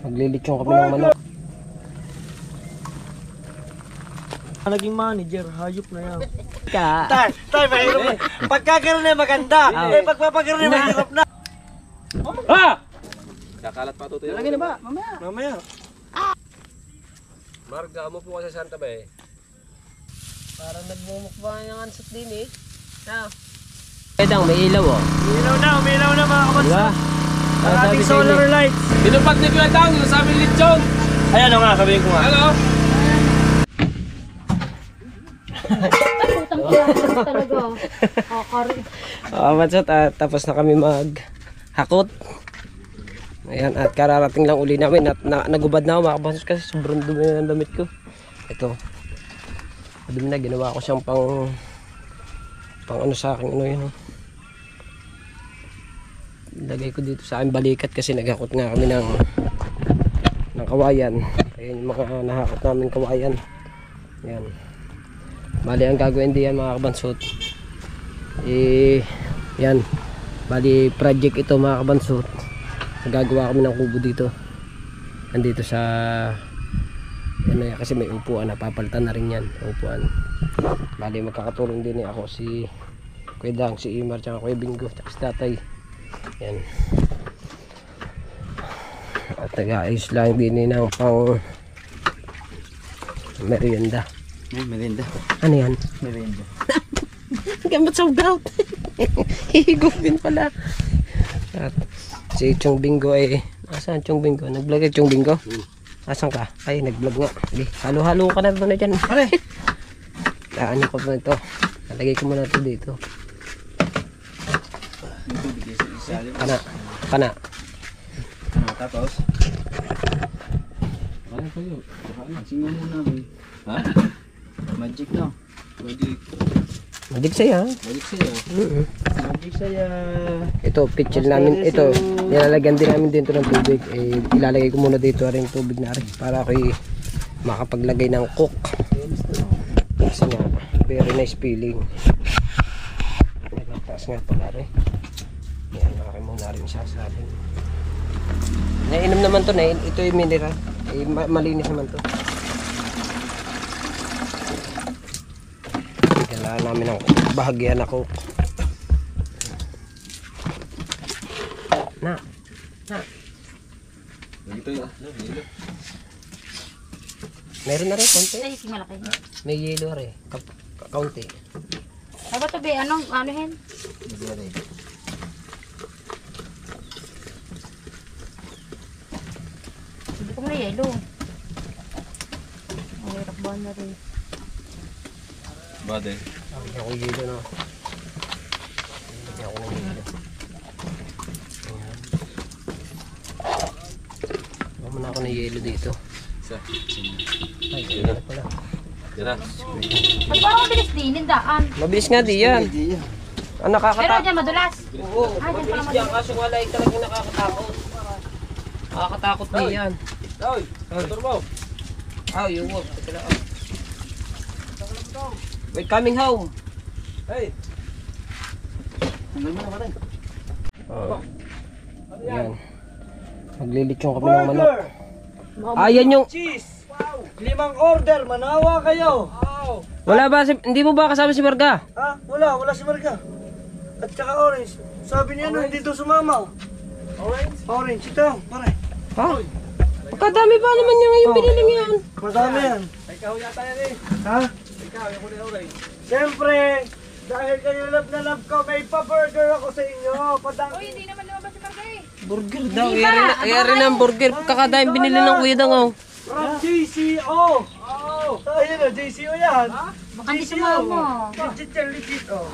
Maglilitsyon kami ng manok. Naging manager, hayop na yan. Tay, mahirap na. Pagkakaroon na maganda. Pagpapakaroon na mahirap na. Kakalat pa ito. Lagi na ba? Mamaya. Marga mo po kasi Santa ba eh. Parang nagmumukbang yung ansat din eh. Edang, may ilaw oh. Umilaw na mga kabatsa. Diba? Ang ating solar lights. Tinupad ni Kuya Dang yung sabi litsyon. Ayan o nga, sabihin ko nga. Ano? Bansot, tapos na kami maghakot. Ayan, at kararating lang uli namin at nagubad na ako mga kabansot kasi sobrang dumi na ng damit ko. Ito. Dumi na, ginawa ko siyang pang ano sa akin, ano yun. Lagay ko dito sa aking balikat kasi naghakot nga kami ng kawayan. Ayan yung mga nahakot namin kawayan. Ayan. Bali ang gagawin diyan mga kabansot. Yan. Bali project ito mga kabansot. Gagawa kami ng kubo dito. Andito sa kasi may upuan, napapalitan na rin yan upuan. Bali magkakatulong din ako si Kuya Dang, si Imar, tsaka Kuya Bingo, tsaka si Tatay. Yan. At nag-aayos lang din ng pang merienda. Merienda. Ano yan? Merienda. Gamot sa ugaw. Hihigop din pala. At si Chong Bingo ay asan Chong Bingo? Nag-vlog ka Chong Bingo? Asan ka? Ay nag-vlog nga. Halo-halo ka na doon na dyan. Pare! Ano ko pa ito? Nalagay ko muna ito dito. Kana. Tapos? Ano pa yun? Singo muna. Ha? Magic na. Magic saya. Magic saya. Ito, pitchel namin. Ito, nilalagyan din namin dito ng tubig. Ilalagay ko muna dito rin tubig na rin para ako makapaglagay ng cook. Kasi nga, very nice feeling. Taas nga pala rin. Yan, akin muna rin sasalin. Nainom naman to na. Ito yung mineral. Malinis naman to. Kailangan namin ng bahagian na cook. Na. Dito yun. Meron na rin, konti. Ay, malaki. May yelo rin. Kaunti. Ay, ba ito, be? Ano hen? Hindi ko muna yelo. Ang hirap ba na rin. Bade. Sabi niya ko yelo na. Sabi niya ko ng yelo. Ayan. Muna ako ng yelo dito. Isa. Ay, yelo pala. Yan na. Ba't parang mabilis din, nindaan? Mabilis nga di yan. Ang Pero nakakatakot. dyan madulas. Oo, mabilis yan. Kaso wala yung talagang nakakatakot. Nakakatakot di yan. Oy! Motor mo! You walk. We're coming home. Hey! Yan. Maglilitsyon kami ng manok. Yan yung... Cheese! Wow! 5 order, manawa kayo! Wala ba? Hindi mo ba kasama si Marga? Ha? Wala si Marga. At saka orange. Sabi niya hindi to sumama. Orange? Orange, ito, pare. Ha? Pagkadami pa naman yung ngayong biniling yan. Madami yan. Ikaw yata yan eh. Ha? Ikaw, yung kulay orange. Siyempre, dahil kayo love na love ko, may pa-burger ako sa inyo. Uy, hindi naman lumabas si Marga eh. Burger daw. Iyari na ang burger. Pagkakadami binili ng kuya daw. From JCO! Oh! Ayun o, JCO yan. Baka hindi sumama. Legit yan, legit oh.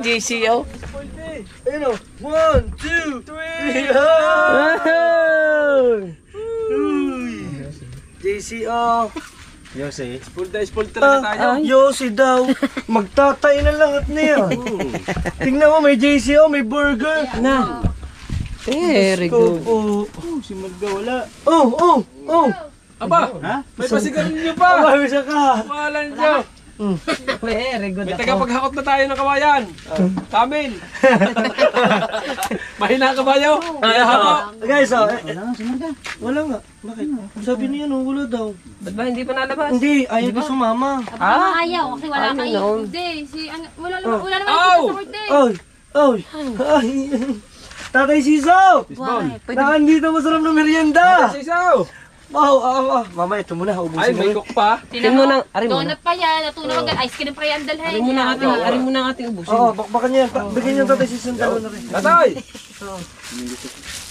JCO. Ayun o, 1, 2, 3, JCO. Yose. Spoiled talaga tayo. Yossi daw. Magtatay na lahat na yan. Tingnan mo, may JCO, may burger. Na. Very good. Si Marga wala. Oh! Aba! Ha? May pasigarilyo pa! Aba, may saka. Mahalan Diyo! Very good May ako. tagapaghakot na tayo ng kawayan. Kamil! Mahina ka ba yun? Kaya habo. Guys, wala nga. Bakit? Sabi niya no, wala daw. Ba't ba hindi pa nalabas? Hindi, ayaw pa sumama. Ah, ayaw. Kasi wala Ano kayo. yun? Hindi. Wala naman Ow! sa birthday. Oy! Oy! Ay! Tatay Siso! Why? Nakandito masarap na merienda! Sisaw! Mamaya, ito muna. Ay, Ubusin mo may yun. cook pa. Arin mo na, arin mo na. Donut pa yan. Natunaw agad. Ice cream pa yan dalhin. Arin mo na ang ating ubusin. Oo, bakbakan niya. Bigyan niyo Tatay Siso ng dalawa na rin. Tatay!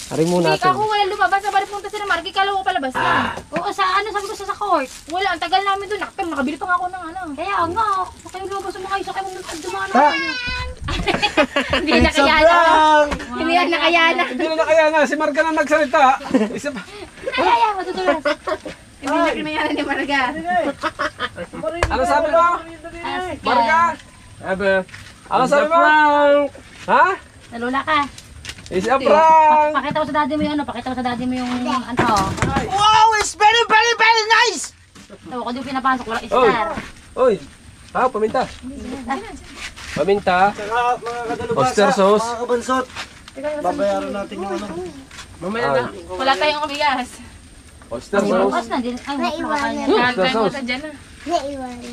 Arin mo Hindi natin. ako wala lumabas. Sabari punta sila Marky. Kala ko palabas na. Oo, sabi ko sa court. Wala, ang tagal namin doon. Nakabili pa nga ako ng ano. Kaya nga. Sa kayo lumabas sa mga isa kayo dumaan Ha? kayo. Hindi na It's a kaya na. prank! Hindi na kaya na. Hindi na kaya na. Si Marga na nagsalita. Isa pa. Kaya, matutulas. Hindi na kinayanan ni Marga. Ano sabi mo? Marga? Ebe. Ano sabi mo? Ha? Nalula ka. Isa prank! Pakita mo sa daddy mo yung ano. Pakita mo sa daddy mo yung ano. Wow! It's very, very, very nice! Tawa ko din pinapasok. Walang Oy! star. Oy! Tao, paminta. Paminta. Saka mga kadalubasa, Oyster sauce. mga kabansot. Babayaran natin yung ano. Mamaya na. Wala tayong umigas. Oyster sauce. Bukas na din. Ay, makakain. Oyster Kaya mo sauce. sa dyan na.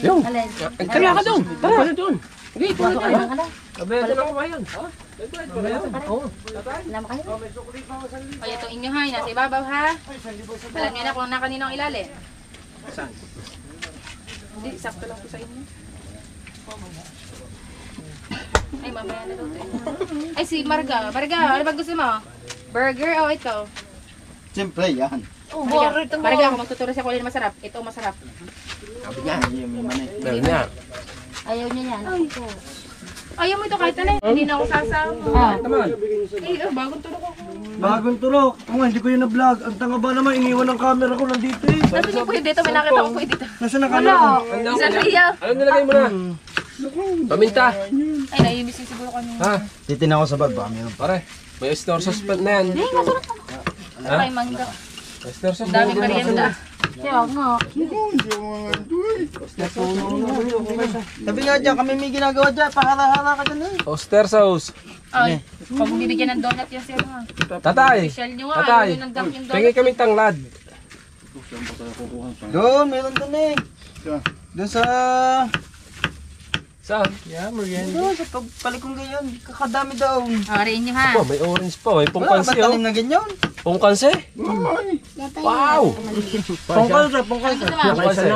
Yung. Alin. Kaya ka doon. Tara ka doon. Hindi, ito na Pasok tayo. ka na. Kabayan na ako ngayon. Oo. Alam ka na. O, ito inyo ha. Nasa ibabaw ha. Alam niyo na kung na kaninong ilalim. Saan? Hindi, sakto lang po sa inyo. Ay, mamaya na daw ito. Ay, si Marga. Marga, ano ba gusto mo? Burger o ito? Siyempre, yan. Oh, Marga, ako magtuturo sa kulin masarap. Ito masarap. Meron niya. Ayaw niya yan. Ayaw mo ito kahit ano. Hindi na ako sasama. Naman. Eh, bagong turo ko. Bagong turok. Oo nga, hindi ko yun na-vlog. Ang tanga ba naman, iniwan ng camera ko nandito eh. Nasaan yung puyo dito? May nakita ko puyo dito. Nasaan na camera ko? Isa na iya. Ano nilagay mo na? Paminta. Ay, naiimis yung siguro kami. Ha? Titignan ko sa baba, meron pa. Pare. May oyster sauce pa na yan. Hindi, masunod ko. Ay, mangga. Oyster sauce. Ang daming merienda. Kaya nga. Sabi nga dyan, kami may ginagawa dyan. Pakara-hara ka dyan eh. Oyster sauce. Ay, pag bibigyan ng donut yan siya nga. Tatay. Official nyo nga. Tatay. Ayaw ng Dunkin' Tingin Donut. kami tanglad. Doon, meron doon eh. Doon sa... Saan? Doon, sa pagpalikong ganyan. Kakadami daw. Ariin nyo ha. Oh, may orange pa. May Wala, pungkansi ba't oh. tanim na ganyan? Pungkansi? Wow! Pungkal sa, pungkal sa. Gusto mo? Pungkansi.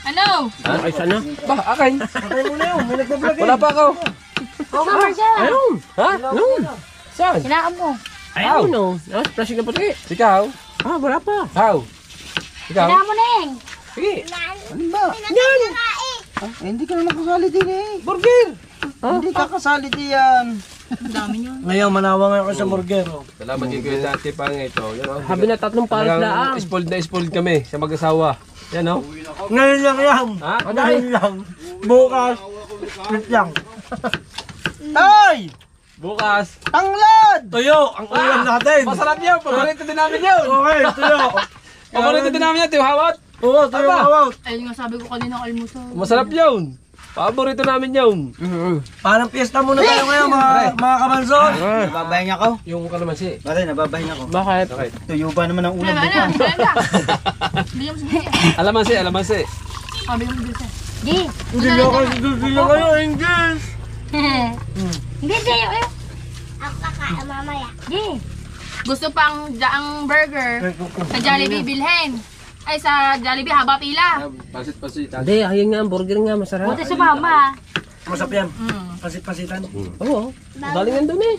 Ano? Ay, sana. Ba, akin. Patay mo na yun, may nagpa-vlog eh. Wala pa ako. Oo, Marga. Ayun. Ha? Noon. Saan? Hinaan mo. Ayun, no. Ah, plastic na puti. Ikaw? Ah, wala pa. How? Ikaw? Hinaan mo, Neng. Sige. Ano ba? Hindi ka naman kasali din eh. Burger! Hindi ka kasali diyan. Ang dami nyo. Ngayon, manawa ngayon ko sa Morgero. Salamat kay Kuya Dati pa nga ito. Yan, oh. Habi na tatlong pares Talagang laang. spoiled na spoiled kami sa mag-asawa. Yan oh. Ngayon lang yan. Ha? Ngayon lang. Bukas. Wait lang. Tay! Bukas. Tanglad! Tuyo, ang ulam natin. Masarap yun. Paborito din namin yun. Okay, tuyo. Paborito din namin yun. Tihawat. Oo, tuyo Aba. kawat. Ayun nga sabi ko kanina almusal. Masarap yun. Paborito namin yun. Parang piyesta muna tayo ngayon, mga kabanson. Nababahin ako. Yung kalamansi. Pare, nababahin ako. Bakit? Okay. Tuyo ba naman ang ulam Ano, dito? ano? Bigyan mo sa bigyan. Alamansi, alamansi. Oh, bigyan mo sa Gi. Hindi na kayo, hindi na kayo, English. Hindi, Gi. Ako kakain mamaya. Gi. Gusto pang daang burger sa Jollibee bilhin. Ay, sa Jollibee, haba pila. Pasit-pasit. Hindi, ayun nga, burger nga, masarap. Buti sa mama. Masap yan. Pasit-pasitan. Oo, galing doon eh.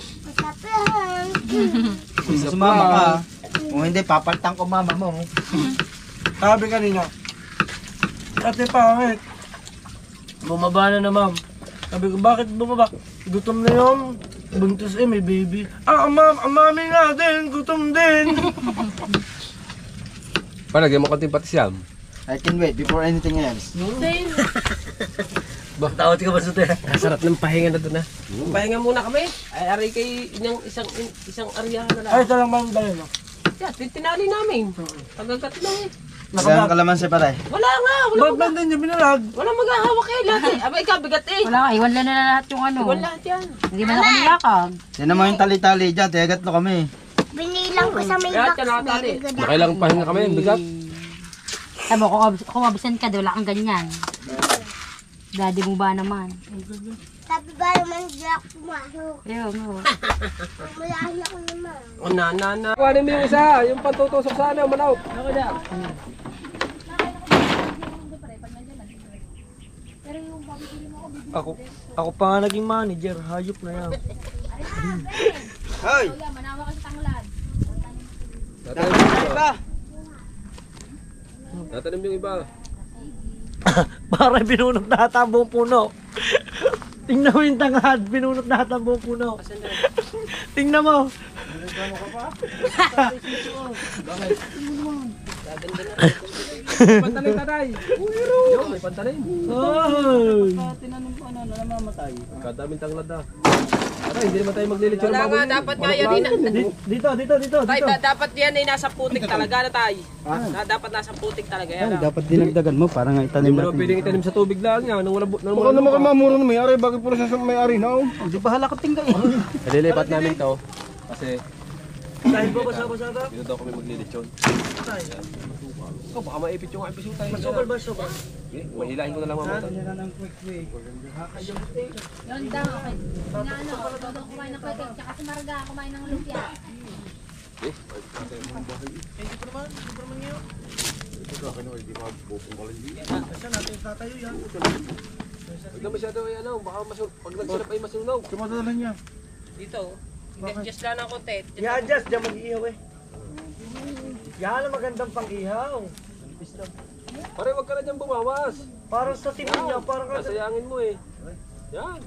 Kung sumama ka, kung hindi, papaltang ko mama mo. Sabi kanina, Ate Pangit, bumaba na ma'am. Sabi ko, bakit bumaba? Gutom na yung buntis eh, may baby. Ah, ma'am, ang mami natin, gutom din. Palagyan mo konting patisyan. I can wait before anything else. Tawad ka ba sa tayo? Sarap ng pahinga na doon ah. Pahinga muna kami. Ay, aray kay isang aryahan na lang. Ay, ito lang ma'am, dahil no? Yeah, tinali namin. Tagagat lang eh. Magandang kalamansi pare. Wala nga, Ba't ba din yung binalag? wala maghahawak eh lahat eh. Aba, ikaw, bigat eh. Wala nga, iwan lang na lahat yung ano. Wala lahat yan. Hindi man ako niyakag. Yan naman yung tali-tali dyan, tiyagat na kami. Binilang ko sa may Lahat box. yan nakatali. Very good. Nakailang pahinga kami, bigat. Sabi mo, kung absent ka, wala kang ganyan. Daddy mo ba naman? Sabi ba naman di ako pumasok? Ayun, no. Mulahan ako naman. O na. Kuhanin mo yung isa, yung pantutusok sa ano, manaw. Ako pa nga naging manager, hayop na yan. Hoy! Tatanim yung iba. Tatanim yung iba. Para binunot na ata ang buong puno. Tingnan mo yung tangad, binunot na ata ang buong puno. Tingnan mo. Pantalay, tatay. Yung, may pantalay. Oh. Kadaming tanglad na. Ano, hindi naman tayo maglilitsyo ng Wala baboy. nga, dapat nga yan eh. Dito. Tay, dapat yan ay nasa putik talaga na tay. Dapat nasa putik talaga yan. Dapat dinagdagan mo para nga Hindi itanim mo naman pwedeng itanim sa tubig lang yan. Nang wala Baka naman kayo mamuro na may-ari, bakit puro siya sa may-ari na? Hindi bahala ka tingga eh. Nalilipat namin to. Kasi Dahil ba basa-basa ka? dito daw kami maglilitsyon. Ikaw, baka maipit yung episode tayo. Masukal ba suka? Mahilahin ko na lang mamaya. Yun daw, okay. Inaano, daw kumain ng kwekek, tsaka si Marga kumain ng lumpia. Huwag na masyado yan, baka pag nagsulap ay masunog. Kumadala niya. Dito, i-adjust lang ng konti. I-adjust, diyan mag-ihaw eh. Yan ang magandang pang-ihaw. Pare, wag ka na dyan bumawas. Parang sa timin niya, parang Nasayangin mo eh. Yan.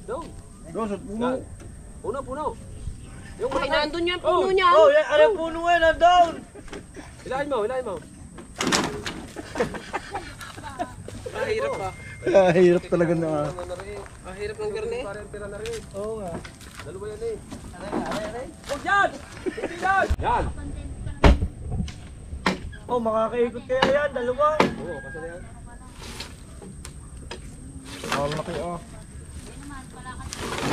Doon. Rosot, puno. Yan. Puno. Yung Ay, malaki. nandun yan, puno niya. Oh, yan, ano yung puno nga, nandown. Hilahin mo. Mahirap pa. Hirap talaga na. Mahirap ng garne. Parang tira na rin. Oo nga. Dalawa yan eh. Huwag yan! Hindi yan! Yan! Oh, makakaikot kaya yan, dalawa. Oo, kasi na yan. Ang laki ah.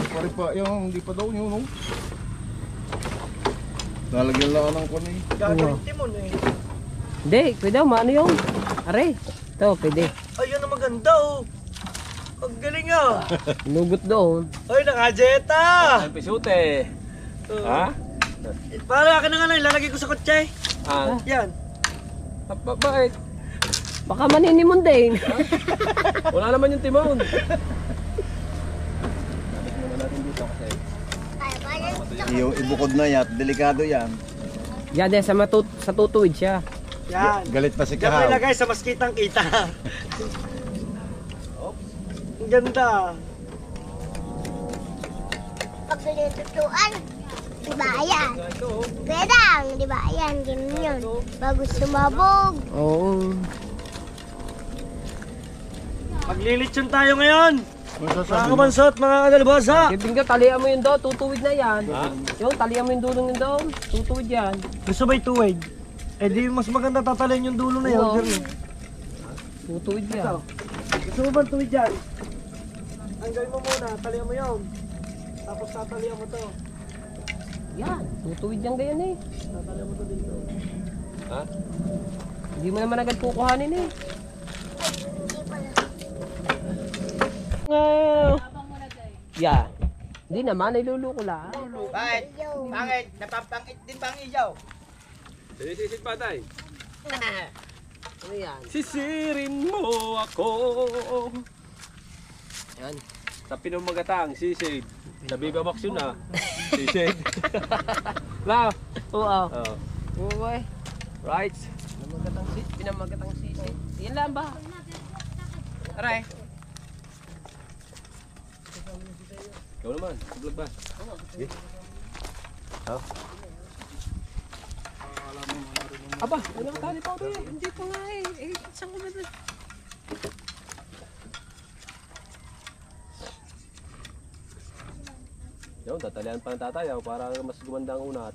Pare pa, hindi pa daw yun, no? Lalagyan lang ng kuno eh. Gagawin timon eh. Hindi, pwede maano yung. Are, ito, pwede. Ayun ang maganda oh. Ang galing ah. Nugot doon. Ay, nakajeta. Episode eh. Ha? Para akin na nga lang, ilalagay ko sa kotse. Ah, Yan. bakit? Baka maninimon din. Wala naman yung timon. Yung ibukod na yan, delikado yan. Yan, sa tutuwid siya. Yan. Galit pa si Diyan ko ilagay sa mas kitang kita. Ang ganda. Pag tinututuan, di ba yan? Pedang, di ba yan? Ganun yun. Bago sumabog. Oo. Maglilitsyon tayo ngayon. Mga kabansot, mga kadalbasa. Bibingga, talian mo yun doon, tutuwid na yan. Yung, talian mo yung dulong yun doon, tutuwid yan. Gusto ba ituwid? Eh di mas maganda tatalin yung dulo na yun. Oo. Ganun. Tutuwid yan. Gusto mo ba tuwid yan? Ang gawin mo muna, talian mo yun. Tapos tatalian mo to. Yan, tutuwid yan ganyan eh. Tatalian mo to dito. Ha? Hindi mo naman agad kukuhanin eh. Yeah. Hindi naman, niluluko lang. Bakit? Bakit? Napapangit din bang iyaw? Sinisit pa tayo. Ano yan? Sisirin mo ako. Yan. Sa pinamagatang, sisid. Nabibabox yun ah. Sisid. Na. Oo. Oh. Uy. Right. Pinamagatang sisi. Yan lang ba? Aray. Ikaw naman, vlog ba? Okay. Oh. Aba, wala ka tali pa ito eh. Hindi pa nga eh. Saan ko ba ito? Yun, tatalian pa ng tatayaw para mas gumanda ang unat.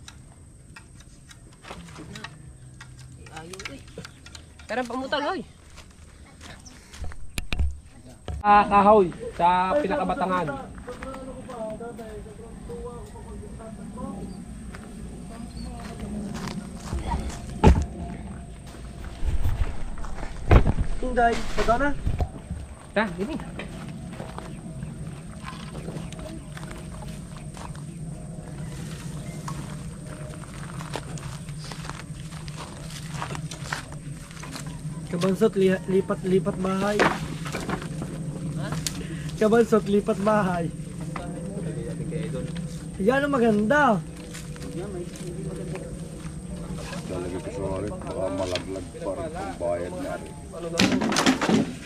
Karang pamutol, hoy. Kahoy sa pinakabatangan. Inday, pagkaw na. Ha, gini. Kabansot, lipat bahay. Kabansot, lipat bahay. Yan ang maganda. Lalagay ko sa rin, baka malaglag pa rin ang bayad na rin.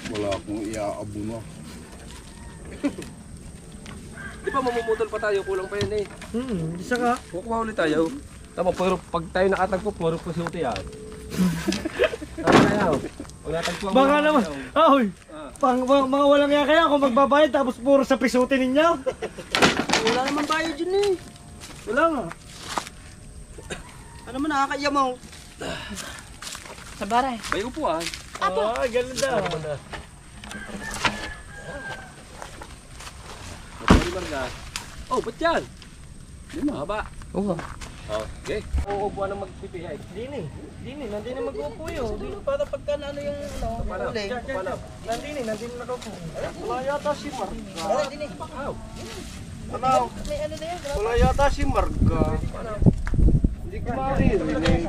Wala akong iaabo na. Di ba mamumutol pa tayo, kulang pa yun eh. Isa ka. Kukuha ulit tayo. Tama, pero pag tayo nakatagpo, puro po si Uti yan. Tama tayo. Pag natagpo ang Baka mga naman. tayo. Ahoy. Mga walang iya kaya kung magbabayad tapos puro sa pisutin ninyo. Wala naman bayad yun eh. Wala nga. Ano mo nakakaiya mo? Sa baray. May upuan. Ah, ganun daw. Oh, ba't yan? Di mahaba. Oo. Okay. Oo, upuan ang magpipiyay. Dini, nandini na mag-upo yun. Dini para pagka ano yung uli. Nandini nakaupo. Wala yata si Marga. Ano? Wala yata si Marga. Hindi ko maririnig.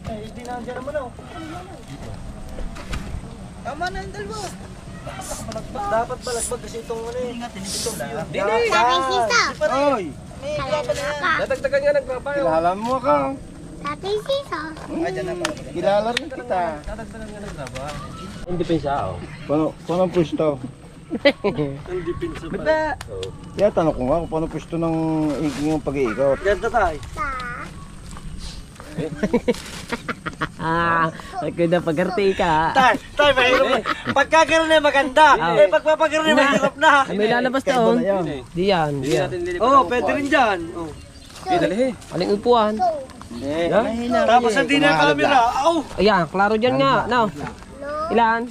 Eh, hindi nandiyan naman ako. Tama na yung dalawa. Dapat balagbag kasi itong ano eh. Itong view. Dini! Sabi sisa. Oy! Dadagdagan nga ng grapa yun. Kilala mo ka. Sabi sisa. Kilala rin kita. Dadagdagan nga ng grapa. Hindi pensya ako. Paano ang pwesto? Ang dipinsa pa. Kaya tanong ko nga kung paano pwesto ng iking pag-iikot. Ganda tayo. Ako na pagkarte ka. Tay, mahirap. Pagkakaroon na maganda. Eh, pagpapakaroon na mahirap na. May lalabas doon. Di yan, di Hindi yan. natin lilipat. Oo, pwede rin dyan. Oh. Okay, dali. Aling upuan. Tapos hindi na yung camera. Aw! Ayan, klaro dyan nga. No. Ilan?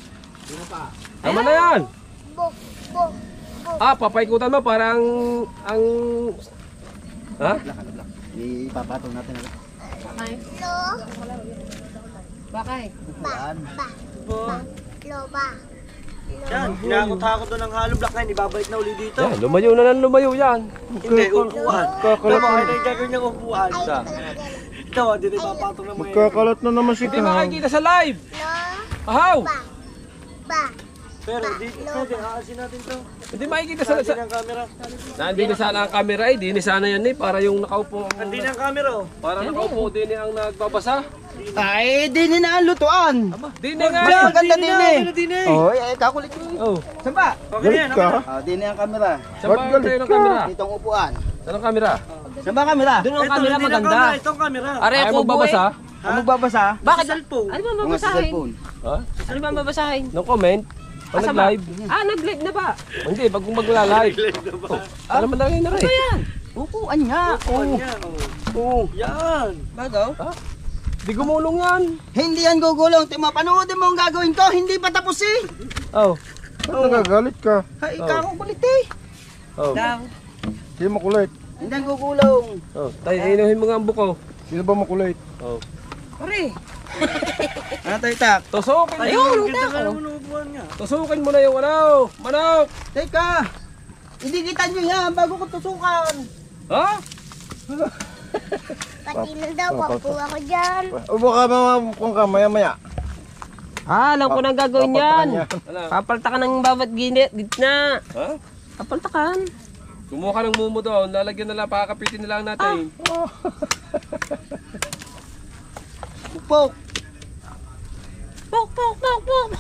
Tama na yan. Buk, buk. Papaikutan mo parang ang... Ha? Ipapatong natin agad. Lo. Bakay. Ba. Lo ba. Yan, hinakot-hakot doon ng hollow block na yun. Ibabalik na uli dito. Yan, lumayo na lang lumayo yan. Hindi, upuan. Alam mo, ano yung gagawin niyang upuan? Ay, Sa. talaga. Ito, hindi na ipapatong ng mga Magkakalat na naman si Hindi makikita sa live. Lo. Ahaw! Ba. Ba. Pero dito, pwede, aasin natin to. Hindi makikita sa... Hindi na ang camera. Hindi na sana ang camera eh. Di na sana yan eh. Para yung nakaupo... Hindi na ang camera, oh. Para nakaupo din ang nagbabasa. Ay, di na ang lutuan. Di na nga. Mas maganda din eh. Din eh. Oy, ay kakulit mo. Oh. Saan ba? Okay na yan, okay na. Ah, di na ang camera. Saan ba tayo ng camera? Itong upuan. Saan ang camera? Saan ba ang camera? Doon ang Ito, camera hindi na maganda. camera, itong camera. Are Ayaw ako magbabasa? Ang magbabasa? Bakit? Cellphone. Ano ba Mga sa mabasahin? cellphone. Ha? Ano ba mabasahin? No comment? Pag Asa ba? nag-live? Nag-live na ba? Hindi, pag magla-live. Para madali na rin. Ayan. Upuan nga. Upuan niya, oh. Yan. Bago? Di gumulong yan. Hindi yan gugulong. Tima, panoodin mo ang gagawin ko. Hindi pa tapos eh. Oh. Ba't nagagalit ka? Ay, ikaw ang kulit eh. Oh. Hindi makulit. Hindi ang gugulong. Oh. Tayo, inuhin mo nga ang buko. Sino ba makulit? Oh. Pare. Ano tayo, Tak? Tusukin mo. Ayun, ganda ka naman ng upuan niya. Tusukin mo na yung ano. Manok. Teka. Hindi kita nyo yan bago ko tusukan. Ha? Pati na daw, papu ako dyan. O baka kung ka maya-maya. Alam ko na gagawin yan. Ano? Papaltakan ng bawat gitna. Ha? Papaltakan. Kumuha ka ng mumo doon. Lalagyan na lang. Pakakapitin na lang natin. Pupok. Pok, pok, pok, pok.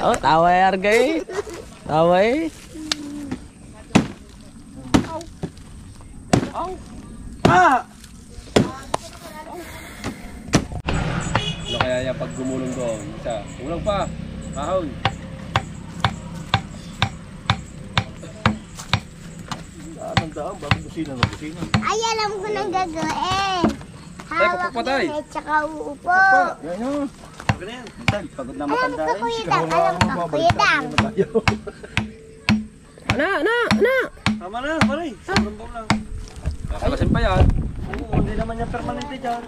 Oh, tawa eh, Argay. Tawa eh. Ah! Ano kaya yan pag gumulong doon? Isa. Kulang pa. Ahon. Tandaan, bakit busina na busina? Ay, alam ko nang gagawin. Hawak papatay. din at saka uupo. Pagod na Alam ka, Kuya Dang. Alam ka, Kuya Dang. Ana. Tama na, pare. Sobrang bom lang. Kakalasin pa yan. Oo, hindi naman yan permanente dyan.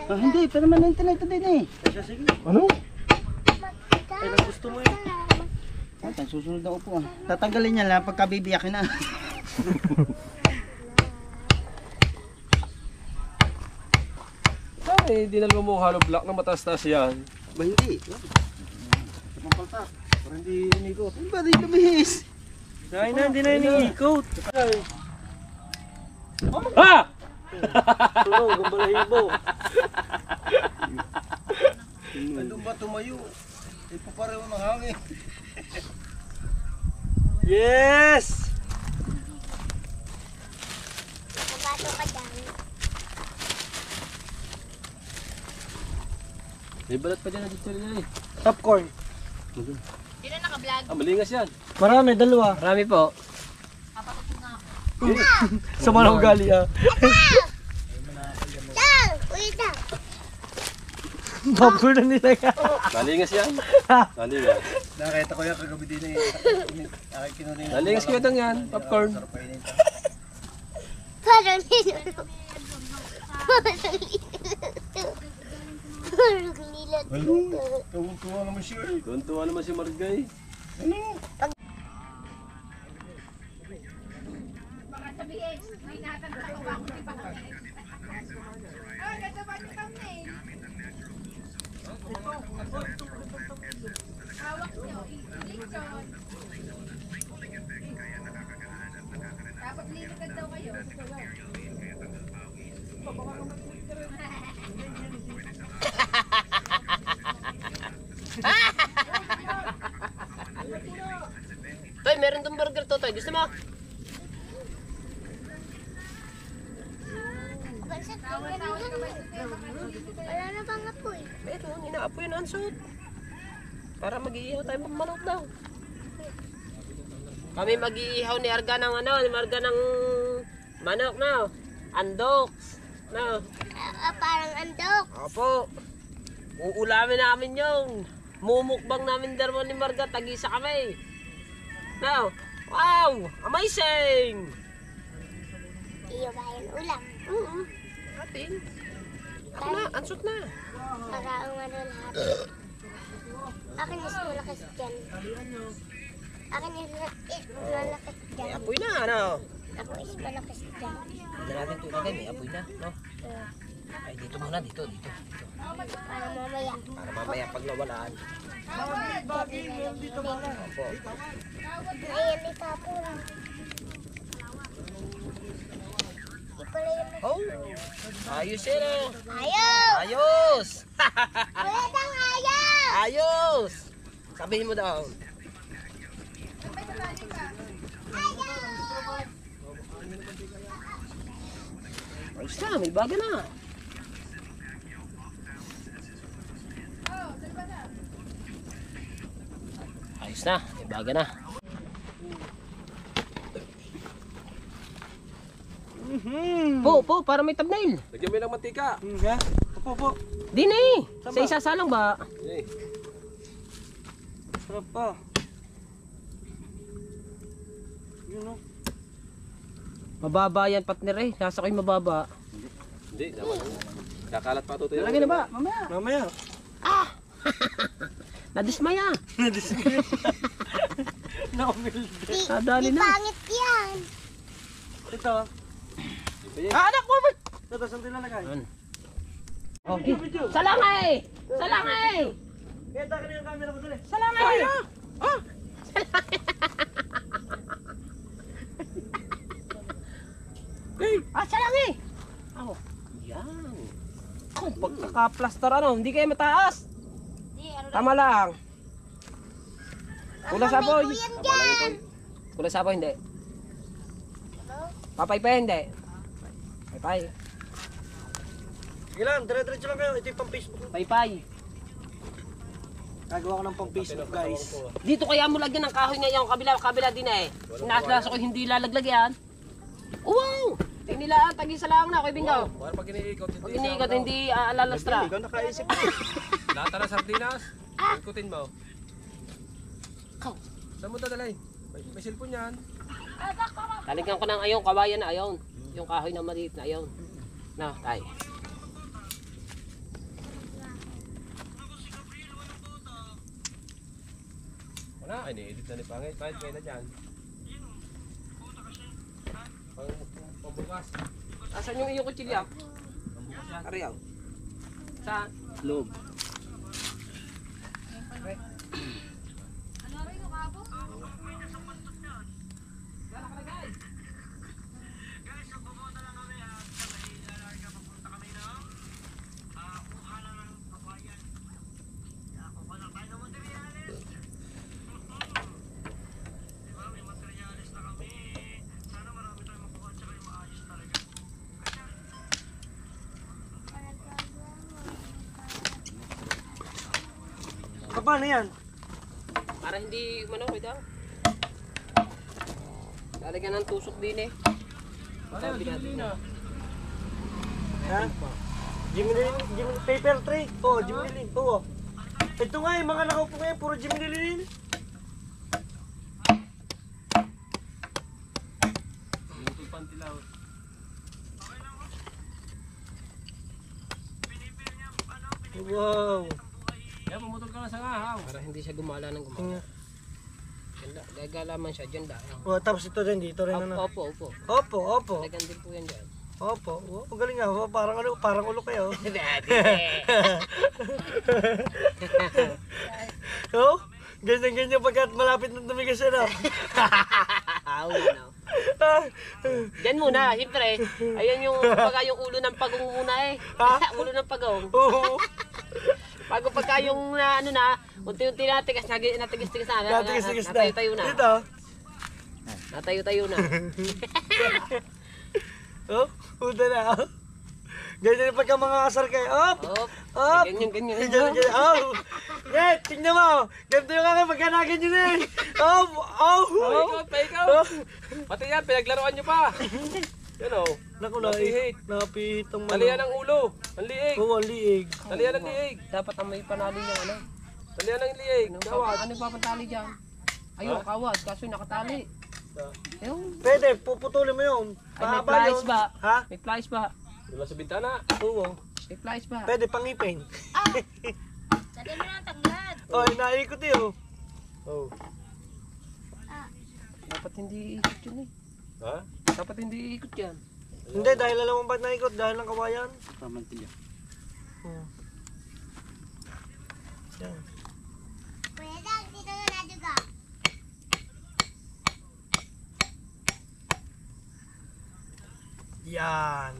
Hindi, permanente na ito din eh. Kaya sige. Ano? Kailan gusto mo eh. Ang susunod na upo. Tatanggalin niya lang pagka bibiyakin na. Ay, hindi na mo hollow block na mataas-taas yan. Ba hindi? Pampalta. Para hindi inikot. Ano ba rin lumihis? Dahil na, hindi na iniikot. Ha! Tulong, gambalahibo. Ano ba tumayo? Hindi pa pareho ng hangin. Yes! Nabato ka dyan. May balat pa dyan na dito niya eh. Popcorn. Sino naka-vlog? Ah, malingas yan. Marami, dalawa. Marami po. Sa manong gali ah. Dang! Kuya Dang. Popcorn na nila yan. Malingas yan. Malingas. Nakita ko yan kagabi din eh. Kinunin Malingas ko itong yan. Popcorn. Parang niluluto. Parang niluluto. Parang niluluto. Tuwa naman siya eh. Tuntua naman si Margay. Dapat limited daw kayo. Toy, meron tong burger to, Toy. Gusto mo? Wala na bang apoy? Meron, inaapoy na ang suot. Para mag-iihaw tayo ng manok daw. Kami mag-iihaw ni Arga ng ano, ni Marga ng manok na. Andoks. No. Parang andok. Opo. Uulamin namin yung mumukbang namin dalawa ni Marga, tagisa kami. No. Wow! Amazing! Iyo ba yan ulam? Atin. Ako na, ansot na. Para ang ano lahat. Akin is malakas dyan. Akin is malakas May dyan. apoy na, ano? Ako is malakas dyan. Hindi natin tulagay, may apoy na, no? Ay, dito muna, dito. Para mamaya. Para mamaya pag nawalaan. Opo. Ayan, may tapon. Di pala yun. Oh! Ayos yun, oh! Ayaw! Ayos! Kuya Dang, ayaw! Ayos! Sabihin mo daw. Ayos na, may baga na. Ayos na, may baga na. Po, para may thumbnail. Lagyan mo ng mantika. Ha? Opo. Di na eh. Sa isasalang ba? Eh, Sarap pa. Yun o. Mababa yan, partner eh. Nasa ko'y mababa. hindi, naman. Kakalat pa ito tayo. Lagyan na ba? Mamaya. Nadismaya. Naumilde. Nadali Di na. pangit yan. Ito. Anak mo! Ito, saan tinalagay? Okay. Salangay! Salangay! Kaya takin na yung camera mo dali. Salangay! Salangay! Oh, yan. Oh, pagkaka-plaster ano, hindi kayo mataas. Tama lang. Kulang saboy. Kuyan dyan. Kulang saboy, hindi. Papay pa, hindi. Papay. Sige lang, dire-diretso lang kayo. Ito yung pang-Facebook. Paypay. Gagawa ko ng pang-Facebook, guys. Dito kaya mo lagyan ng kahoy ngayon, kabila din eh. Nasa ko hindi lalaglag yan. Wow! Tinilaan, tag-isa lang na, Kuya Bingaw. Para pag iniikot, Pag iniikot, hindi alalastra. Ikaw nakaisip ko. Lahat ng sardinas, ikutin mo. Saan mo dadalay? May cellphone yan. Taligyan ko ng ayaw, kawayan na ayaw. Yung kahoy na maliit na ayaw. Na, tay. Wala, ay ni-edit na ni Pangit. Pangit kayo na dyan. Pambukas. Asan yung iyong kutsilya? Pambukas yan. Ariyaw. Saan? Loob. Paano yan? Para hindi umano, Kuya. Lalagyan ng tusok din eh. Ano yun? Hindi na. Ha? Paper tray. Oo, Jimmy Lilin. Oo. Ito nga yung mga nakaupo ngayon, puro Jimmy Lilin. Yung pantilaw. Wow. Kaya pumutol ka na sa ngahaw. Para hindi siya gumala ng gumala. Ganda, gagala man siya dyan dahil. Oh, tapos ito din, dito rin ano. Opo, opo. Opo, opo. Lagyan din po yan dyan. Opo. Oh, galing nga. Oh, parang ulo kayo. Oh, ganyan-ganyan pagkat malapit na tumigas yan, oh. Ano? Diyan muna, siyempre. Ayan yung ulo ng pagong muna eh. Ulo ng pagong. Oo. Bago pagka yung ano na, unti-unti natigas, natigas-tigas na. Natigas-tigas na. Natayo-tayo na. Dito. Natayo-tayo na. Oh, puta na. Oh. Ganyan yung pagka mga kasar kayo. Op! Op! Op! Ganyan. Ganyan. Oh! Eh, tingnan mo. Ganito yung akin pagka naganyan eh. Op! Oh! Ikaw. Pati yan, pinaglaruan nyo pa. Yan o. Naku, Napihit. napihit ang mga. Talian ng ulo. Ang liig. Oo, ang liig. Talian ng liig. Dapat ang may panali niya ano. Talian ng liig. Gawad. Ano pa pantali dyan? Ayun, kawad. Kaso nakatali. Ayun. Pwede, puputulin mo yun. Ay, may Mahaba flies yun. ba? Ha? May flies ba? Diba sa bintana? Oo. May flies ba? Pwede, pangipin. Dali mo na ang taglad. Oh, naikot yun. Oh. Dapat hindi iikot yun eh. Ha? Dapat hindi iikot yan. Hindi, dahil alam mo ba't naikot? Dahil ng kawayan. Pamantilya. Yan. Kuya Dag, dito na naduga. Yan.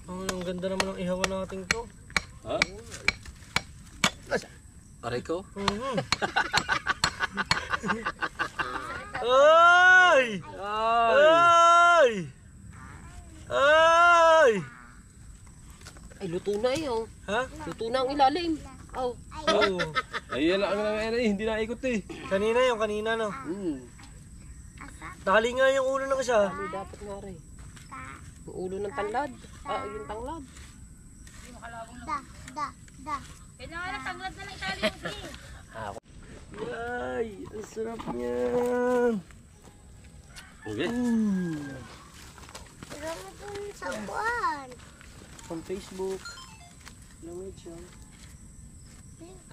Oh, ang ganda naman ng ihawan natin to. Ha? Aray ko? Ay! Ay! Ay! Ay, luto na eh oh. Ha? Luto na ang ilalim. Oh. Oo. Ayun lang hindi naikot eh. Kanina yung kanina no. Nakalinga yung ulo ng isa. Ano dapat nga rin? Yung ulo ng tanglad. Yung tanglad. Da. Kaya nga lang, taglad na lang itali mo, Gil. Ay, ang sarap niyan. Okay. Pero mo dun sa buwan. From Facebook. Lamig siya.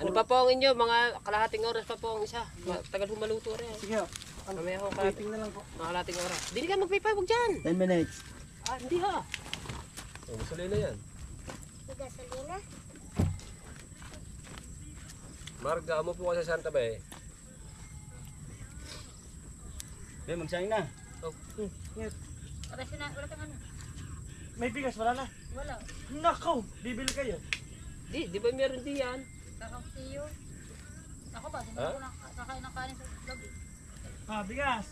Ano pa po ang inyo? Mga kalahating oras pa po ang isa. Tagal humaluto rin. Sige. Mamaya ako Waiting na lang po. mga kalahating oras. Hindi ka magpipay, wag dyan. 10 minutes. Hindi ha. Oh, gasolina yan. May gasolina. Marga mo po kasi sa Santa Bay. Be, magsaing na. Wala siya na, wala kang ano. May bigas, wala na. Wala. Nakaw, bibili kayo. Di ba meron din yan? Kakaktiyo. Ako ba, hindi Ha? ako nakakain ng kanin sa gabi. Bigas.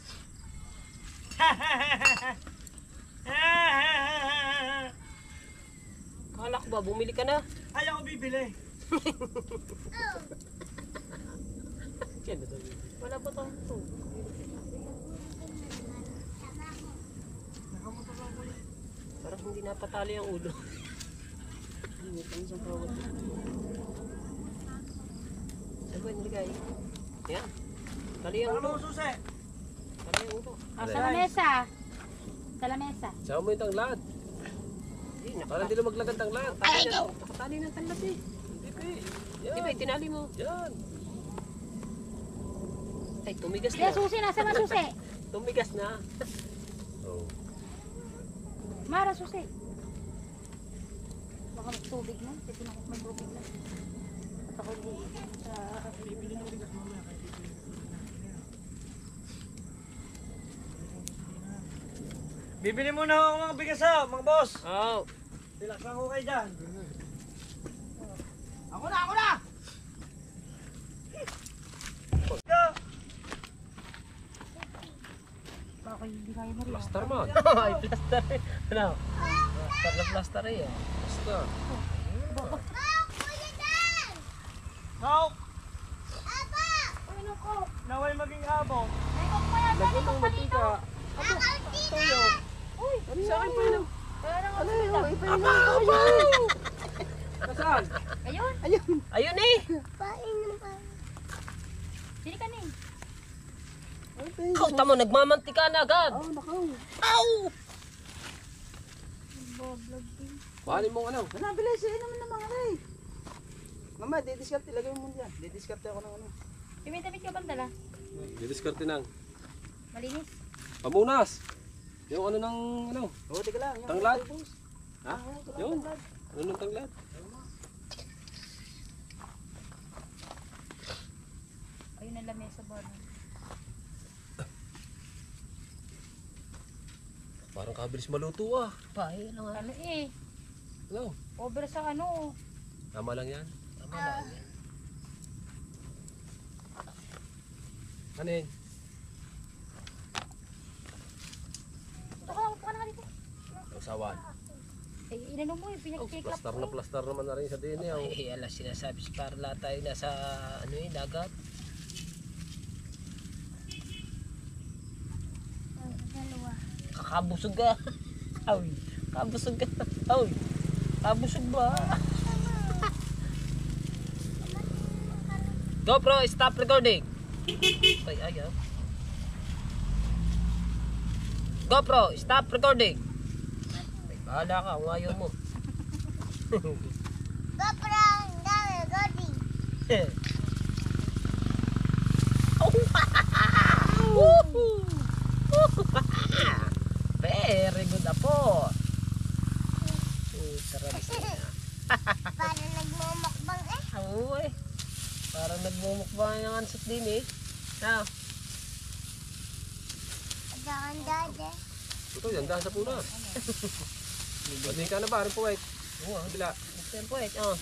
Kala ko ba, bumili ka na? Ayaw ko bibili. Wala pa to. pinapatali ang ulo. Sabi, hindi kayo. Yan. Tali ang ulo. susi? Tali ang ulo. Sa lamesa. Sa lamesa. Sama mo yung tanglad. Para hindi na maglagad tanglad. Nakatali ng tanglad eh. Hindi pa eh. Di ba, tinali mo. Yan. Ay, tumigas Kaya na. susi, nasa mga susi. Tumigas na. Oh. Mara susi. Baka magtubig na. Kasi may tubig na. At ako hindi. Bibili muna ako mga bigas ha, mga boss. Oh. Relax lang ko kayo dyan. Ako na! Go! Baka hindi kaya mo rin. Plaster man. Ay, plaster eh. Ano? Plaster na plaster eh. Plaster. Now, Uy, naku. naway maging abo. May kok pa yan. May kok pa dito. Uy, Sa akin pa yun. kaya nang hospital. Nasaan? Ayun. Ayun eh. Painom pa. Sini ka ning. Ikaw, tamo, nagmamantika na agad. Paano mong ano? Nabilis, naman ng mga rin. Mama, didiscard, ilagay mo dyan. Didiscard ako ng ano. Pimit-pimit ka bang dala? Didiskarte ng Malinis. pamunas. Yung ano ng ano? Oo, teka lang. yung Tanglad? boss. Ha? Yun. Ano ng tanglad? Ayun ang lamesa board. Parang kabilis maluto ah. Pa, ayun lang. Ano eh. Ano? Over sa ano. Tama lang yan. Tama lang yan. Ano yun? Ito ka na dito. Ang sawan. Eh, inano mo eh. Pinag-click Plaster na plaster naman na rin sa din eh. Ay, alas sinasabi si Parla tayo nasa ano eh, dagat. Kakabusog ka. Ay, kabusog ka. Ay, kabusog ba? GoPro, stop recording. Ay, ayaw. GoPro, stop recording. Ay, bahala ka kung ayaw mo. Gaprang, dami, godi. Very good apo. Sarap siya. Para nagmumukbang eh. Oo eh. Parang nagmumukbang yung ansot din eh. Ha? Adaan dade. Ito yan, dahil sa punas. Pwede ka na ba? Ano po eh? Oo, ang bila. Yan po eh. Oh.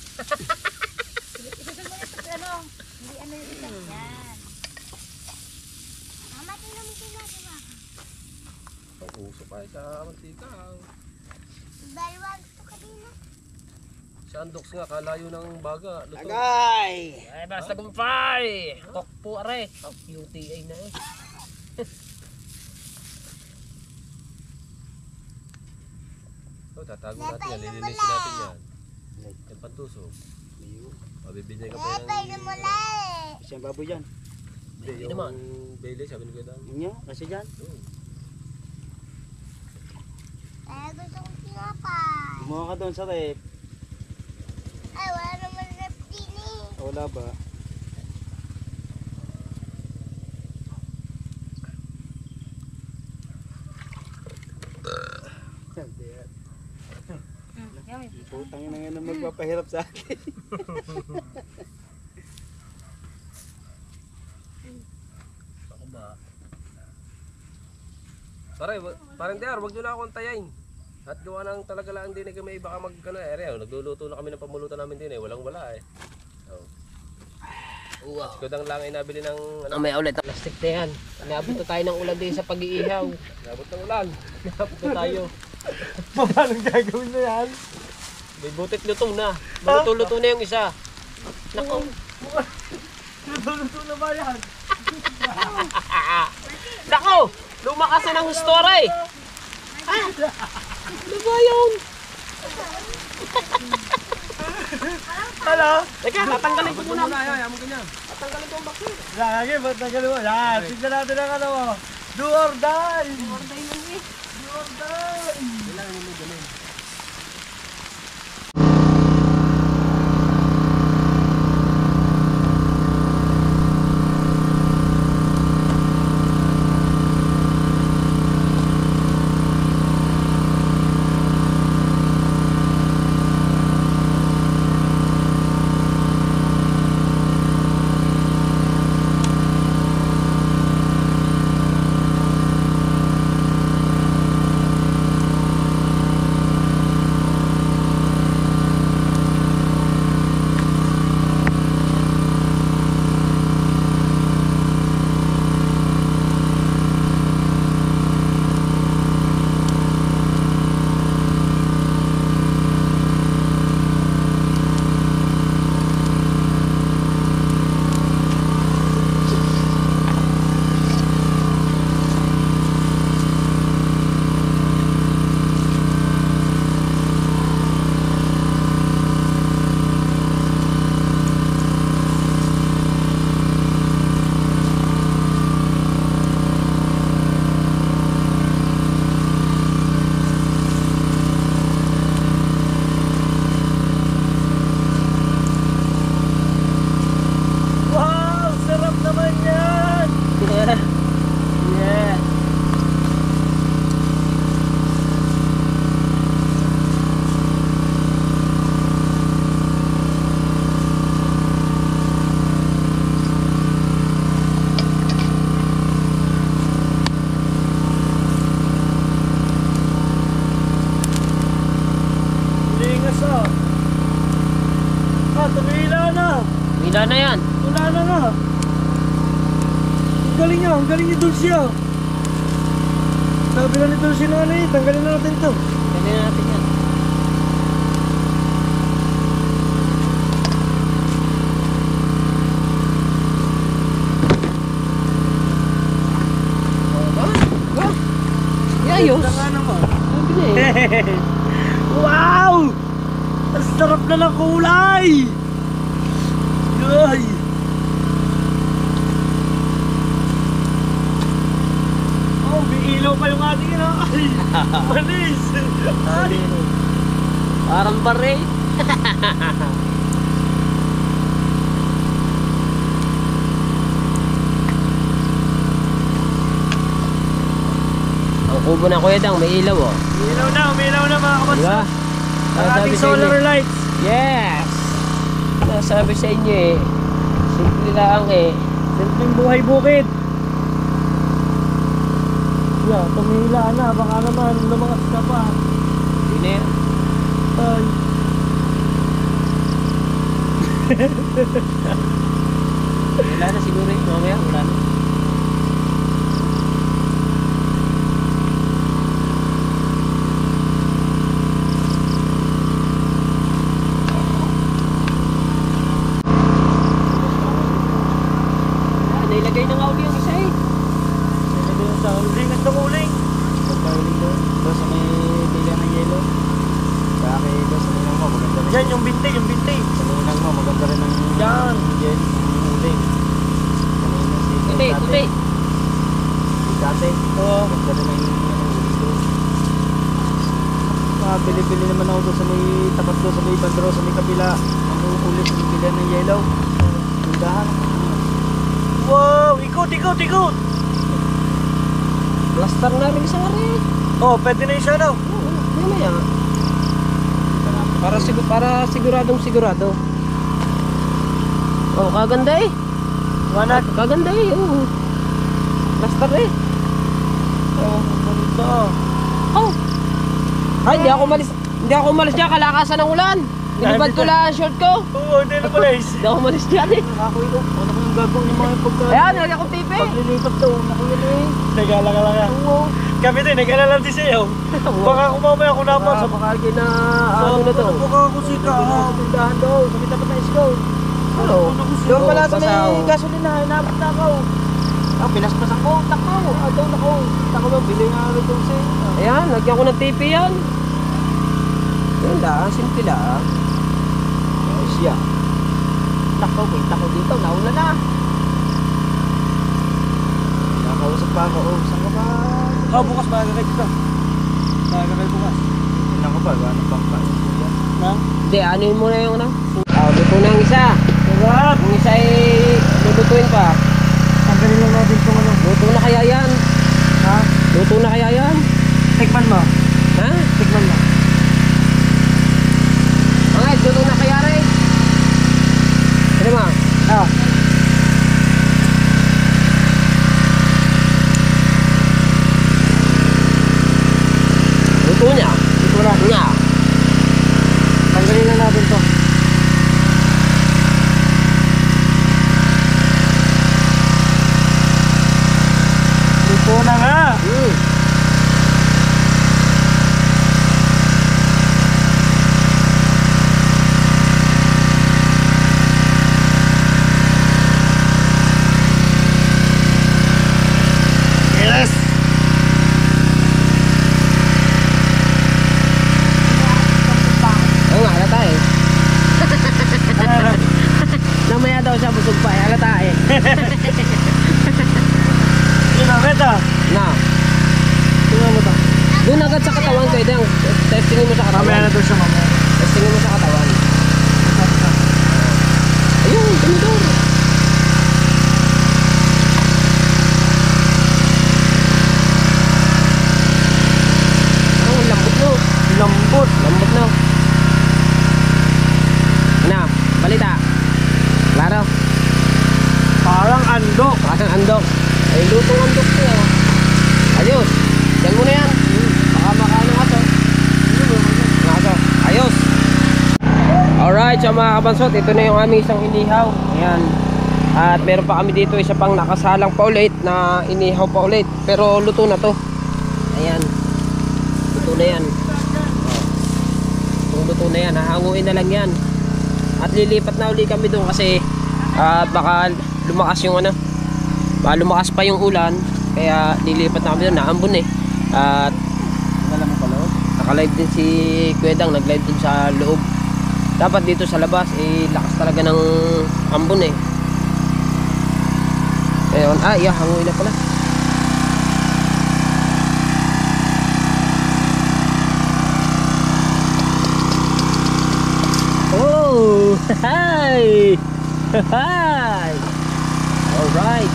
Isusun mo ito. Ano? Hindi ano yung isa. Yan. Mama, tinom sila, diba? Ang uso pa sa mantika. Dalawang ito kanina. Si Andox nga, kalayo ng baga. Luto. Agay! Ay, basta gumpay. Kok po are. Oh, UTI na eh. Oh, tatago natin yan. Lilinisin natin yan. Yan pantusok. Mabibigyan ka pa Painom mo lang. Siyang baboy dyan. Hindi, Hindi yung naman. Bailey, sabi ni Kuya Dan. Yun niya, kasi dyan. Kaya gusto kong tinapay. Gumawa ka doon sa rep. Ay, wala naman rep din eh. Wala ba? Yan. Putang ina nga na magpapahirap sa akin. Ako ba? Parang Tiar, wag nyo na akong tayain. At gawa ng talaga lang din eh kami baka nagluluto na kami ng pamulutan namin din eh. Walang wala eh. Oh. Wow. Kudang lang ay nabili ng ano, May ulit ang plastic na yan. Inabot na tayo ng ulan din sa pag-iihaw. nabot ng ulan. Inabot na tayo. Paano gagawin na yan? May butit luto na. Maluto-luto na yung isa. Naku. Luto na ba yan? Naku! Lumakas na ng story. Ah! Ano ba yun? Ano? Teka, tatanggalin ko muna. Ayaw mo ganyan. Lagi, ba't nagalawa? Yan, tignan natin ang ano mo. Do or die! Do or die lang eh. Do or die! Wow! Sarap naman yan! Yeah. Lingas ah! Ah, tumila na! Wala na yan. Wala na nga! Ang galing niya Dulce ah! Sabi na ni Dulce na ano eh, tanggalin na natin to. Tanggalin na natin yan. Ayos. Wow! Ang sarap na ng kulay! Ay! Oh, may ilaw pa yung ating ina. Ay! Manis! Ay! Parang bare. Ang kubo na Kuya Dang, may ilaw oh. Umilaw na mga kabansa. Diba? Ang ating solar lights. Yes! Nasabi sa inyo eh. Simple lang eh. Simpleng buhay bukid. Yeah, tumila na. Baka naman lumakas ka pa. Hindi na yan. Ay. Wala na siguro eh. Mamaya, wala na. Nailagay na nga uli yung isa eh. Sabi yung sa uling. Gusto ko uling. Pagkauling doon, doon sa may bilang ng yelo. Sa akin doon, sa lunang mo, maganda rin. Yan, yung binti, yung binti. Sa lunang mo, maganda rin ang Yan. gel, ang uling. Kanina si Puti, puti. Si Date. Oo. Maganda rin ang uling doon. Bili-bili naman ako doon sa may tapat doon, sa may bandro, sa may kabila. Ang ulit sa bilang ng yelo. Tindahan. Wow! Ikot, ikot, ikot! Plaster na rin isang ari. Oh, pwede na yung siya daw. Mamaya. Para siguradong sigurado. Oh, kaganda eh. Wanag. Kaganda eh. Oh. Plaster eh. Oh, ganito. Oh. Ay, hindi ako umalis dyan. Kalakasan ng ulan. Binubad ko lang ang short ko. Oo, hindi na pala is. Hindi ako umalis dyan eh. Nakakuha ko. Ano kung gagawin yung mga pagkain? Ayan, nilagyan ko tipe. Paglilipat daw, nakuha na eh. Nagala. Kami din, nag-alala din sa'yo. Baka kumamaya ko naman sa Makakagin na ano na to. Baka ko si ka. Tindahan daw, sa may tapat na iskaw. Ano? Doon pala sa Basaw. may gasolina, hinabot na ako. Ah, pinaspas ako, takaw. Doon ako. Takaw, bili nga ulit doon sa'yo. Ayan, lagyan ko ng tipe yan. Yun lang, simple lang. Siya. Nakaw, wait ako dito. Nauna na. Nakausap pa ako. Oh, saan ka ba? Oh, bukas magagay dito. Magagay bukas. Tingnan ko ba? Ano pang kain ko yan? Na? Hindi, ano yun muna yung ano? Luto na ang isa. Sarap! Yung isa ay lulutuin pa. Tanggalin lang natin itong ano. Luto na kaya yan? Ha? Luto na kaya yan? Tikman mo. Ha? Tikman mo. Mga luto na kaya rin? Ano ma? Ah. Luto niya. Ito na. Nga. Tanggalin lang natin to. Ito na nga. Yes! Oo nga, halata eh. Namaya daw siya busog pa eh. Halata eh. Ginamit ah. Na. Tingnan mo to. Doon agad sa katawan ko. Ito yung testingin mo sa Mamaya katawan. na to siya mamaya. Testingin mo sa katawan. Ayun, tumidor. Ang lambot no. Lambot. Lambot no. Na, balita. Klaro. Parang andok. Parang andok. Ay, lutong andok siya. Ayos. Yan mo na yan. Baka makaano ka to. Nakaso. Ayos. Alright, so mga kabansot, ito na yung aming isang inihaw. Ayan. At meron pa kami dito isa pang nakasalang pa ulit na inihaw pa ulit. Pero luto na to. Ayan. Luto na yan. Luto na yan. Hahanguin na lang yan. At lilipat na uli kami doon kasi baka lumakas yung ano. Baka lumakas pa yung ulan. Kaya lilipat na kami doon. Naambon eh. At nakalive din si Kwedang. Nag-live din sa loob. Dapat dito sa labas lakas talaga ng ambon eh. Ayun, yeah, hanguin na pala. Oh, hi. Hi. All right.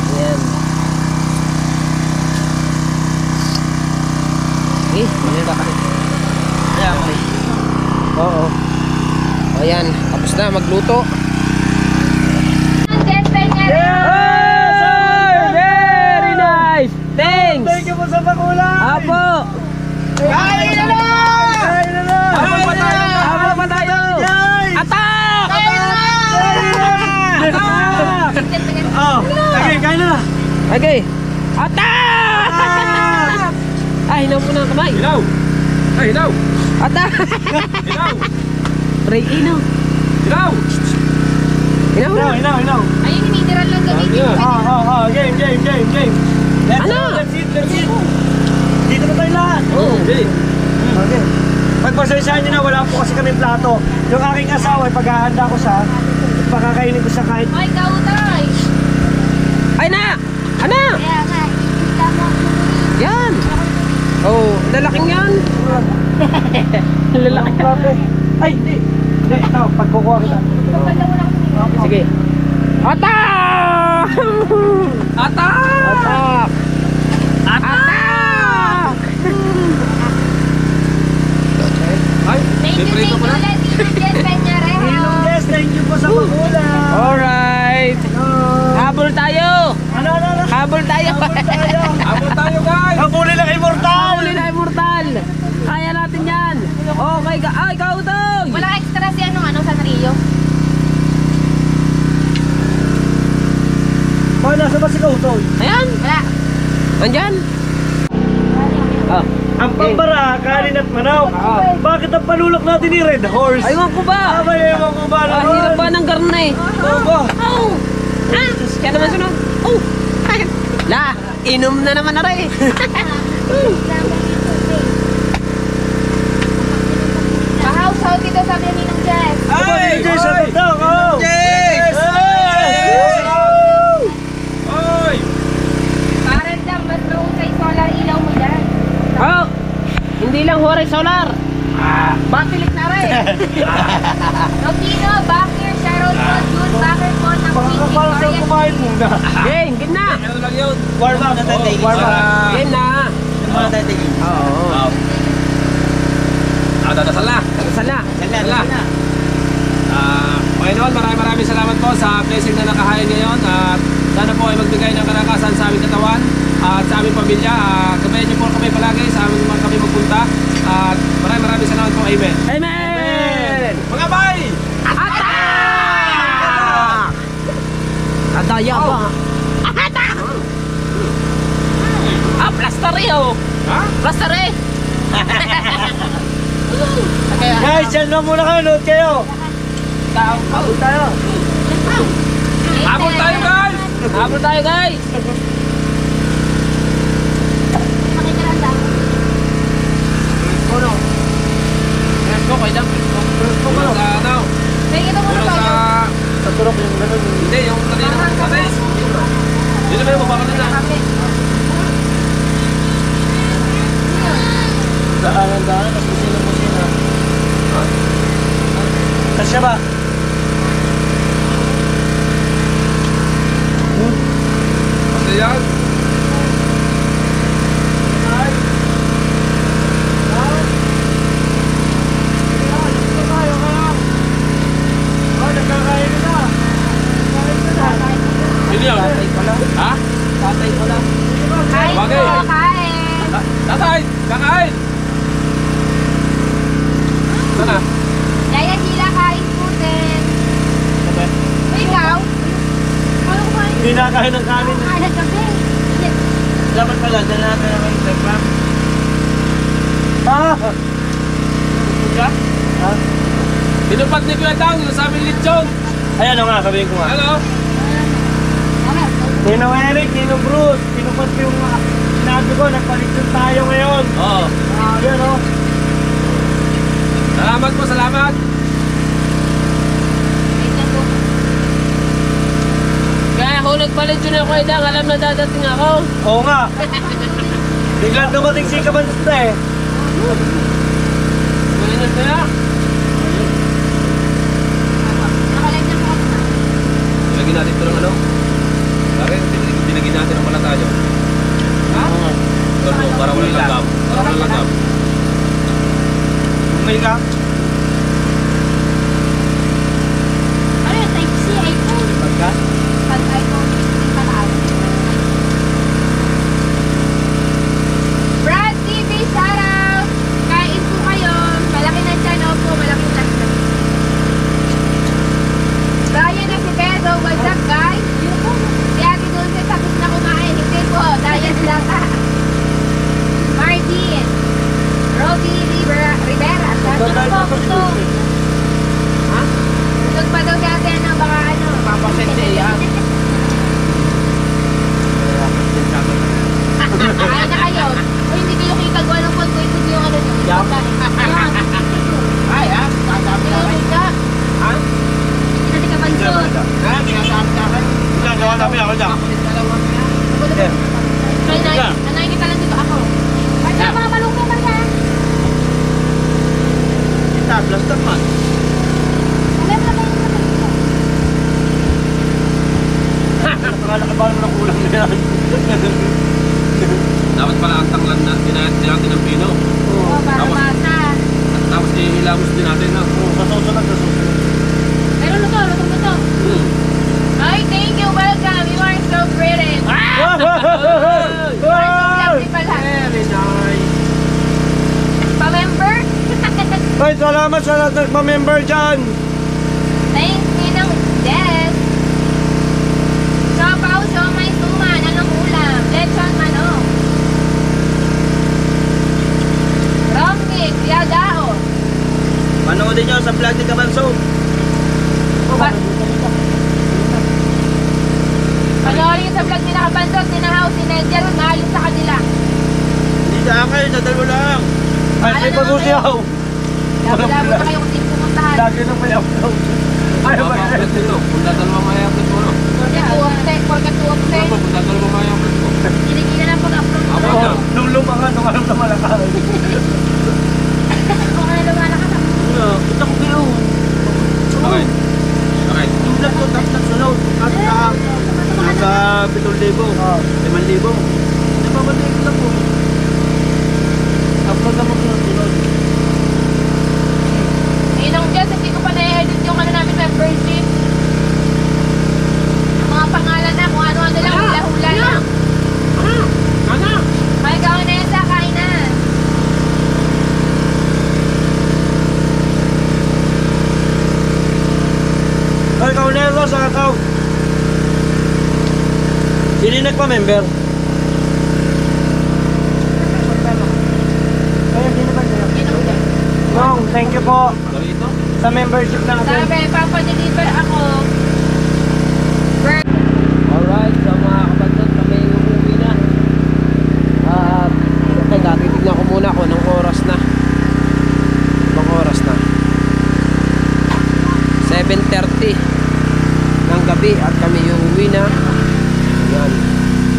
Ayan. Hindi ba kasi? Ayan, okay. Oo. Ayan, tapos na magluto. Yes! Very nice! Thanks! Thank you po sa pakulay! Apo! Kain na na! Kain na na! Apo pa tayo! Apo pa tayo! Yay! Atak! Kain na! Oh, okay, kain na na! Okay! Atak! Ay, hinaw po na ang kamay! Hilaw! Ay, hilaw! Atak! Hilaw! Try inaw! Hilaw! Hinaw na! Inaw! Ayun, hinitiran lang gamitin. Game! Let's Ano? go, let's eat! Dito na tayo lahat! Oh, Okay. Pagpasensyahan nyo na, wala po kasi kami plato. Yung aking asawa, paghahanda ko siya, pakakainin ko siya kahit... Ay, kautay! ay na! Ana! Kaya nga, ikita mo ako. Yan! Oh, lalaking yan! Lalaki. Ay, hindi! Hindi, ito, pagkukuha kita. Sige. Atak! Atak! Atak! Atak! Ay, Thank you, siyempre ito pala. ulit, Tito Jess Peñarejo. Ilong Des, thank you po sa pakulay! Alright! Habol tayo! Ano? Habol tayo! Tayo! Abot tayo, guys! Habulin lang immortal! Huli na immortal! Kaya natin yan! Okay ka! Ay, kautong! Walang extra si ano, Sanrio. Bakit nasa ba si Kautoy? Ayan! Wala. Andyan! Ah, Ang pambara, kanin at manok. Ah. Bakit ang panulok natin ni Red Horse? aywan ko ba? Abay, ewan ko ba naman? Hirap ba ng garna eh? Oo ba? Oh! Ah! Kaya naman sunod. Oh! Ay! La! Inom na naman na rin. sasabi ni Ninong Jess? Ay! Jess, sa daw! Oy! Parang lang, mas mahusay solar ilaw mo dyan. Oh! Hindi lang hore solar. Batilik na rin. Tokino, Bakir, Sharon po, June, Bakir po, ng Queen Parang saan Victoria. kumain muna. Game, game na. Ano lang yun? Warm up na tayo tigil. Warm up. Game na. Muna tayo tigil. Oo. Dadasal na. Sala. Wala. Panginoon, maraming salamat po sa blessing na nakahain ngayon at sana po ay magbigay ng kalakasan sa aming katawan at sa aming pamilya. Gabayan niyo po kami palagi sa aming mga kami magpunta at maraming salamat po. Amen. Amen. Mga bay! Kadaya ba? Ah, plasterio. Ha? Plastere. Guys, yan lang muna kayo. Note kayo. Habol tayo. Habol tayo, guys! Habol tayo, guys. Let's go, kayo dyan. Kulang sa ano? Tingin mo muna Kulang tayo. sa... Sa turok yung ganun. Hindi, yung kanina ng patis. Hindi na kayo mabaka na. Daanan, tapos kusina. Kasya ba? Kasi yan. Hindi yan. Ha? Tatay ko lang. Kain po, Bagay. kain. Tatay! Kakain! Sana? Yaya Gila, kain po din. Ikaw? Ano kumain? Hindi nakakain ng kanin. Kain na gabi. Dapat pala, dala natin ang Instagram. Ah! Ha? Tinupad ni Kuya Tang, yung sabi ni Lechon. Ayan o nga, sabihin ko nga. Ano? Nino Eric, Nino Bruce, tinupad ko yung sinabi ko, nagpalitsun tayo ngayon. Oo. Ayan o. Salamat po, salamat. Kaya ako nagpalit yun ako, Edang. Alam na dadating ako. Oo nga. Biglang dumating si Kabansta eh. Ganyan kaya. Lagyan natin ito ng ano? Bakit? Binagyan natin ng malatayo. Ha? Para walang langgam. Para walang langgam. Bumili ka? Ano yung type C, iPhone? Pagka? Pag iPhone, yung pataas. Brad TV, shout out! Kain po kayo. Malaki na dyan, opo. Malaki na dyan. Brian na si Pedro, what's up guys? Si Ate Dulce tapos na kumain. Hindi po, diet lang. Martin. Robbie Rivera. Sabi na po, gusto. Ha? Gusto pa daw si Ate, ano, baka ano. Papasente yan. Kain na kayo. O hindi kayo kikagawa ng phone ko. Ito yung ano nyo. Yum. Ayan. Ay, ha? Sasabi Ito na yung kayo. ka. Ha? Hindi ka pansot. Ha? Sinasabi na kayo. Ginagawa namin ako dyan. Nakikita lang dito ako. Basta mga malungkong ka siya. Tablas naman. Alam na ba yung malungkong? Nakakala ka ba naman ang kulang na yan? Dapat pala ang tanglan na natin ng pino. Oo, para Tapos- basa. Tapos ihilamos din natin na. Sa susunod. Pero luto. Ay, thank you. Welcome. You are so pretty. You are so lovely pala. Very nice. Pa-member? Ay, salamat sa lahat nagpa-member dyan. Thanks, Ninang Des. Siopaw, siomay, suman. Anong ulam? Lechon manok. Romkik, yadao. Panoodin nyo sa vlog ni Kabanso. Panoorin sa vlog nila Kabantot, nila House, ni Nedger, mahalin sa kanila. Hindi sa akin, sa dalawa lang. Ay, Wala may na pag-usiyaw. Labo-labo na kayo kung di pumunta lagi nang may upload. Ayaw ba yan? Upload dito. Kung dadalawang may upload mo, no? Porka tuwapte. Kung dadalawang may upload mo. Kinikita na pag-upload ko. Ako na. Nung lumangan, nung alam na malakaran. Kung ano lumalakas ako. Ito ko kayo. Okay. Okay. Yung vlog ko, tapos sunod. At nasa 7,000, 5,000. Napabalik ko lang po. Upload naman sunod. Ayun ang Diyos, hindi ko pa na-edit yung ano namin membership. Mga pangalan na, kung ano-ano lang, hula-hula lang. Ay, gawin na yan sa kainan. Ay, kaunero sa account. Sino yung nagpa-member? Ay, hindi naman niya. Nong, thank you po sa membership natin. Sabi, papadeliver ako. Alright, so mga kabandot, kami uuwi na. At teka, titignan ko muna kung anong oras na. Anong oras na? 7:30 ng gabi at kami uuwi na. Ayan.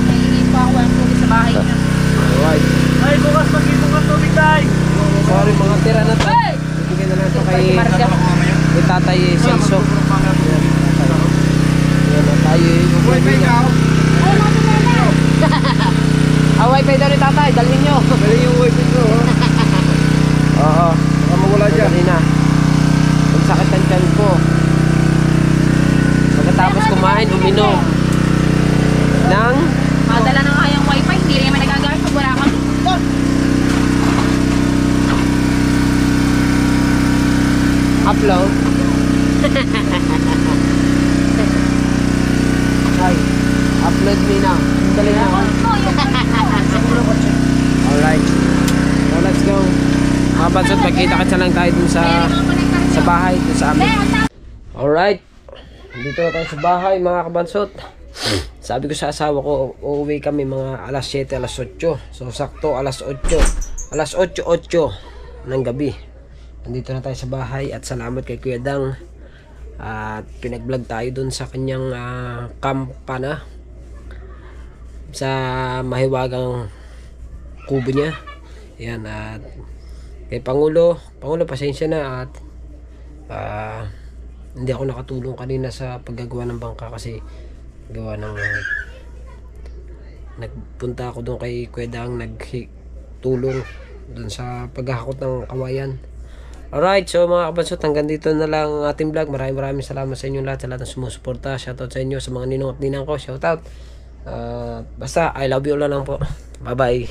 Naiinip pa ako ang tubig sa bahay na. Alright. Ay, bukas mag-ibong ka tubig tayo. Sorry, mga tira na to. Bibigyan na lang ito kay Tatay Celso. Ayan na tayo. Uuwi na. Wifi daw ni Tatay, dalhin nyo. Dali yung wifi ko. Oo. Baka mawala dyan. Kanina. Ang sakit ang tiyan ko. Pagkatapos kumain, uminom ng Madala na nga yung wifi, hindi rin naman nagagamit pag wala kang upload. Ay, upload me now. Dali na. Alright. So let's go. Mga bansot, magkita-kitsa lang tayo dun sa bahay, dun sa amin. Alright. Dito na tayo sa bahay mga kabansot. Sabi ko sa asawa ko, uuwi kami mga alas 7, alas 8. So sakto alas 8. Alas 8 ng gabi. Nandito na tayo sa bahay at salamat kay Kuya Dang. At pinag-vlog tayo dun sa kanyang kampana sa mahiwagang kubo niya. Yan, at kay Pangulo, pasensya na at hindi ako nakatulong kanina sa paggagawa ng bangka kasi gawa ng nagpunta ako doon kay Kuya Dang, nagtulong doon sa paghahakot ng kawayan. Alright, so mga kabansot, hanggang dito na lang ang ating vlog. Maraming salamat sa inyo lahat, sa lahat ng sumusuporta. Shoutout sa inyo, sa mga ninong at ninang ko. Shoutout. Basta, I love you all lang po. Bye bye.